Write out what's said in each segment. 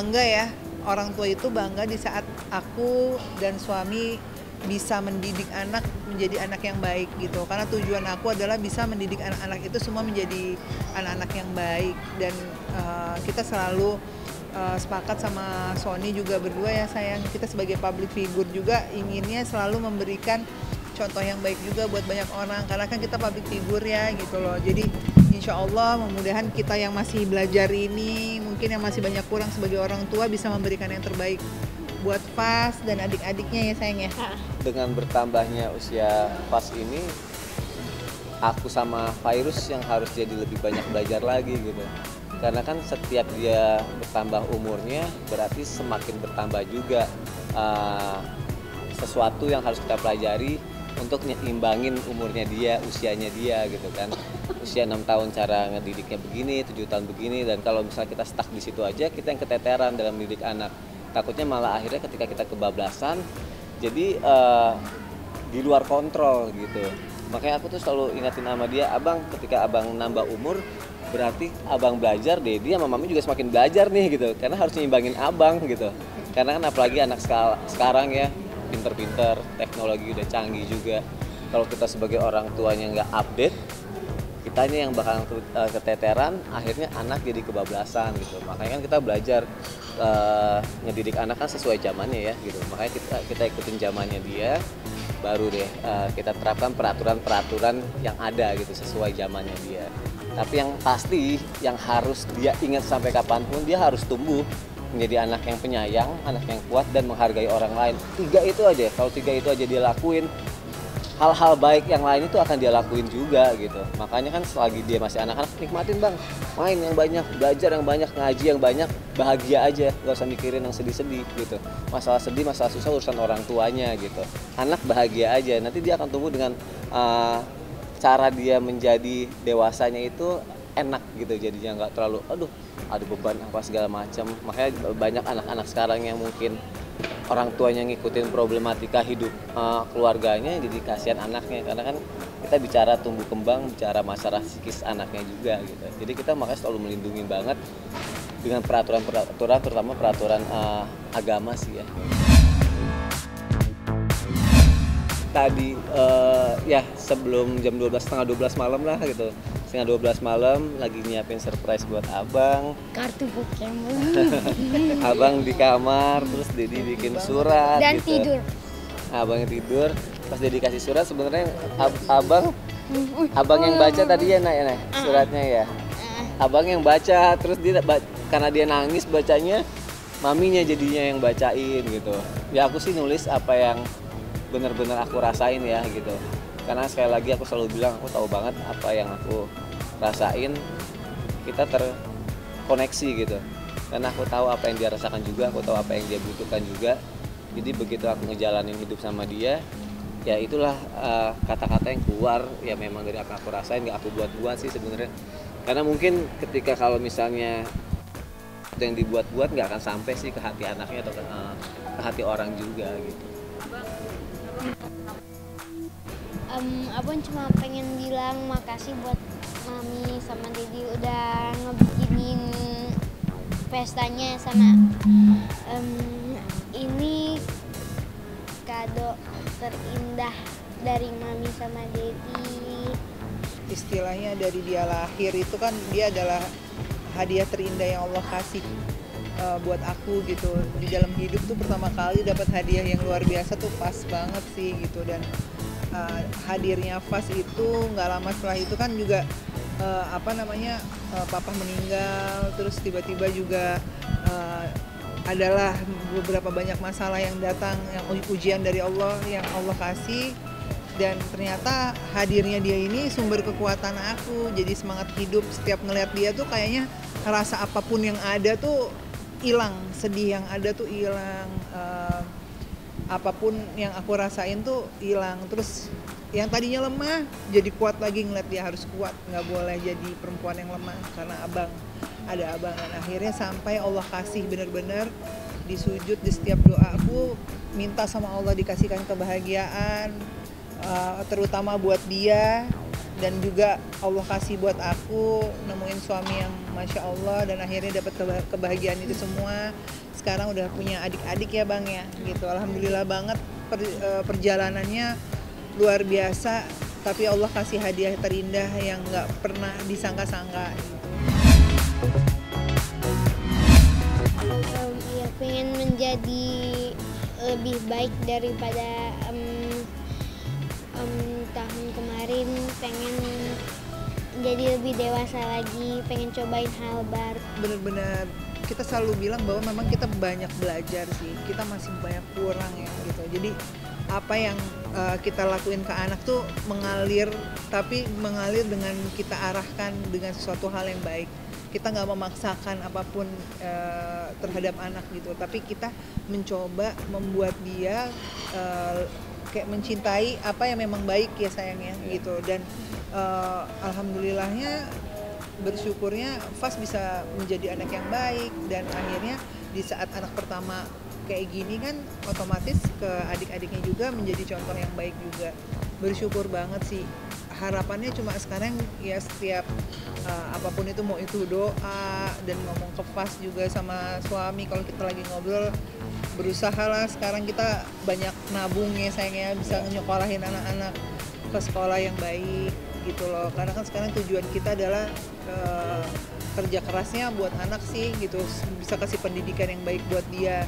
bangga ya, orang tua itu bangga di saat aku dan suami bisa mendidik anak menjadi anak yang baik gitu. Karena tujuan aku adalah bisa mendidik anak-anak itu semua menjadi anak-anak yang baik. Dan kita selalu sepakat sama Sony juga berdua ya sayang, kita sebagai public figure juga inginnya selalu memberikan contoh yang baik juga buat banyak orang, karena kan kita public figure ya gitu loh. Jadi insya Allah mudah-mudahan kita yang masih belajar ini, mungkin yang masih banyak kurang sebagai orang tua, bisa memberikan yang terbaik buat Fas dan adik-adiknya ya sayang ya. Dengan bertambahnya usia Fas ini, aku sama Fairuz yang harus jadi lebih banyak belajar lagi gitu. Karena kan setiap dia bertambah umurnya berarti semakin bertambah juga sesuatu yang harus kita pelajari untuk nyimbangin umurnya dia, usianya dia gitu kan. Usia 6 tahun cara ngedidiknya begini, 7 tahun begini, dan kalau misalnya kita stuck di situ aja, kita yang keteteran dalam mendidik anak. Takutnya malah akhirnya ketika kita kebablasan, jadi di luar kontrol gitu. Makanya aku tuh selalu ingatin sama dia, abang ketika abang nambah umur, berarti abang belajar, Dedi sama mami juga semakin belajar nih gitu. Karena harus nyimbangin abang gitu. Karena kan apalagi anak sekarang ya, pinter-pinter, teknologi udah canggih juga. Kalau kita sebagai orang tuanya nggak update, kitanya yang bakal keteteran, akhirnya anak jadi kebablasan gitu. Makanya kan kita belajar ngedidik anak kan sesuai zamannya ya gitu. Makanya kita ikutin zamannya dia, baru deh kita terapkan peraturan-peraturan yang ada gitu sesuai zamannya dia. Tapi yang pasti, yang harus dia ingat sampai kapanpun, dia harus tumbuh menjadi anak yang penyayang, anak yang kuat dan menghargai orang lain. 3 itu aja, kalau 3 itu aja dia lakuin, hal-hal baik yang lain itu akan dia lakuin juga gitu. Makanya kan selagi dia masih anak-anak, nikmatin bang, main yang banyak, belajar yang banyak, ngaji yang banyak, bahagia aja, gak usah mikirin yang sedih-sedih gitu. Masalah sedih, masalah susah urusan orang tuanya gitu. Anak bahagia aja, nanti dia akan tumbuh dengan cara dia menjadi dewasanya itu enak gitu, jadinya nggak terlalu ada beban apa segala macam. Makanya banyak anak-anak sekarang yang mungkin orang tuanya ngikutin problematika hidup keluarganya, jadi kasihan anaknya. Karena kan kita bicara tumbuh kembang, bicara masalah psikis anaknya juga gitu. Jadi kita makanya selalu melindungi banget dengan peraturan-peraturan, terutama peraturan agama sih ya. Tadi ya sebelum jam 12, setengah 12 malam lah gitu, setengah 12 malam lagi nyiapin surprise buat abang. Kartu Pokemon. Abang di kamar, terus Dedi bikin surat dan gitu. tidur. Abang tidur, pas Dedi kasih surat sebenarnya abang yang baca tadi ya Nay, suratnya ya. Abang yang baca, terus dia karena dia nangis bacanya, maminya jadinya yang bacain gitu. Ya aku sih nulis apa yang benar-benar aku rasain ya gitu. Karena sekali lagi aku selalu bilang aku tahu banget apa yang aku rasain, kita terkoneksi gitu. Karena aku tahu apa yang dia rasakan juga, aku tahu apa yang dia butuhkan juga. Jadi begitu aku ngejalanin hidup sama dia, ya itulah kata-kata yang keluar ya memang dari apa aku rasain, nggak aku buat-buat sih sebenarnya. Karena mungkin ketika kalau misalnya itu yang dibuat-buat nggak akan sampai sih ke hati anaknya atau ke hati orang juga gitu. Abang cuma pengen bilang makasih buat Mami sama Dedi udah ngebikinin pestanya sama ini kado terindah dari Mami sama Dedi. Istilahnya dari dia lahir itu kan dia adalah hadiah terindah yang Allah kasih buat aku gitu. Di dalam hidup tuh pertama kali dapat hadiah yang luar biasa tuh pas banget sih gitu. Dan hadirnya Fas itu nggak lama setelah itu kan juga papa meninggal, terus tiba-tiba juga adalah beberapa banyak masalah yang datang, yang ujian dari Allah yang Allah kasih. Dan ternyata hadirnya dia ini sumber kekuatan aku, jadi semangat hidup. Setiap ngeliat dia tuh kayaknya rasa apapun yang ada tuh hilang, sedih yang ada tuh hilang, apapun yang aku rasain tuh hilang. Terus yang tadinya lemah jadi kuat lagi, ngeliat dia harus kuat, nggak boleh jadi perempuan yang lemah karena ada abang. Dan akhirnya sampai Allah kasih benar-benar di sujud, di setiap doa aku minta sama Allah dikasihkan kebahagiaan, terutama buat dia dan juga Allah kasih buat aku nemuin suami yang Masya Allah, dan akhirnya dapat kebahagiaan itu semua. Sekarang udah punya adik-adik ya Bang ya gitu. Alhamdulillah banget, perjalanannya luar biasa, tapi Allah kasih hadiah terindah yang nggak pernah disangka-sangka gitu. Ya pengen menjadi lebih baik daripada tahun kemarin, pengen jadi lebih dewasa lagi, pengen cobain hal baru. Bener-bener kita selalu bilang bahwa memang kita banyak belajar sih, kita masih banyak kurang ya gitu. Jadi apa yang kita lakuin ke anak tuh mengalir, tapi mengalir dengan kita arahkan dengan sesuatu hal yang baik. Kita nggak memaksakan apapun terhadap anak gitu, tapi kita mencoba membuat dia kayak mencintai apa yang memang baik ya sayangnya gitu. Dan alhamdulillahnya bersyukurnya Fas bisa menjadi anak yang baik, dan akhirnya di saat anak pertama kayak gini kan otomatis ke adik-adiknya juga menjadi contoh yang baik juga. Bersyukur banget sih. Harapannya cuma sekarang ya setiap apapun itu, mau itu doa dan ngomong ke Fas juga sama suami kalau kita lagi ngobrol, berusaha lah sekarang kita banyak nabung ya sayangnya, bisa nyekolahin anak-anak ke sekolah yang baik gitu loh. Karena kan sekarang tujuan kita adalah kerja kerasnya buat anak sih gitu, bisa kasih pendidikan yang baik buat dia.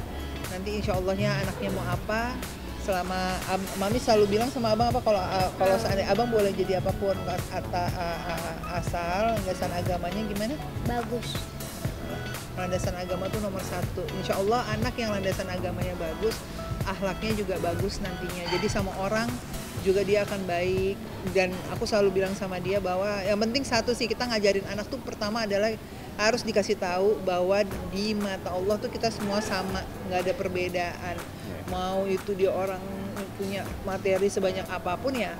Nanti insya Allahnya anaknya mau apa, selama Mami selalu bilang sama Abang apa, kalau seandainya Abang boleh jadi apapun asal landasan agamanya gimana? Bagus. Landasan agama tuh nomor 1. Insya Allah anak yang landasan agamanya bagus, akhlaknya juga bagus nantinya. Jadi sama orang juga dia akan baik. Dan aku selalu bilang sama dia bahwa yang penting satu sih, kita ngajarin anak tuh pertama adalah harus dikasih tahu bahwa di mata Allah tuh kita semua sama, nggak ada perbedaan. Mau itu dia orang punya materi sebanyak apapun ya,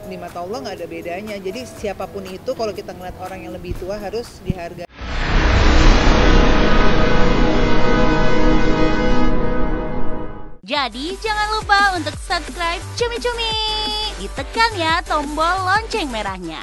di mata Allah nggak ada bedanya. Jadi siapapun itu, kalau kita ngeliat orang yang lebih tua harus dihargai. Jadi jangan lupa untuk subscribe Cumi Cumi. Ditekan ya tombol lonceng merahnya.